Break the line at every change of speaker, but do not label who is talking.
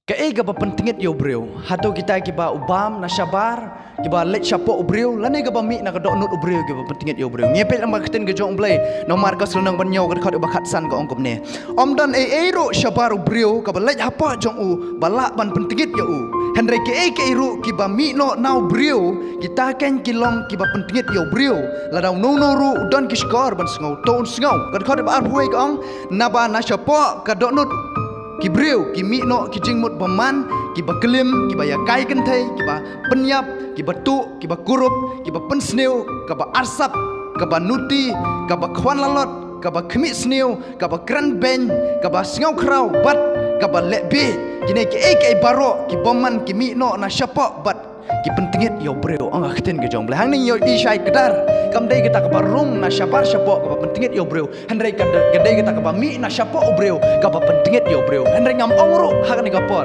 Kaiga ba pentingit yo breu, hato kita kiba ubam na sabar, kiba let sapo breu, lane ga ba mi na kadok nut breu kiba pentingit yo breu. Ngepel ang magten ga jong blay, no markas lunang banyo ga khot ba khatsan ga ongkom ne. Omdan ro sabar breu ka ba let hapa jong u, balak ban pentingit yo u. Henry ke ro kiba mi no nau breu, kita ken kilong kiba pentingit yo breu. Ladau no ru don kiskor ban sngau ton sngau. Ga khot ba arhuai ga ong naba na sapo ka dok nut ki breu ki mi no ki jingmut baman ki ba kelim ki ba ya kai kentai ki ba penyap ki ba tu ki ba kurup ki ba pensneu ka ba arsap ka ba nuti ka ba khwan lalot ka ba khmi sneu ka ba kran ben ka ba sngau krau bat ka ba lebe jine ki baro ki baman ki mi no na syapa bat ki pentingit yo breu ang akten ke jong hang ni yo isai kedar kam dai kita ka barung na syabar syapo ka pentingit yo breu handai ka dai kita ka mi na syapo breu ka pentingit yo breu handai ngam ongru hak ni ka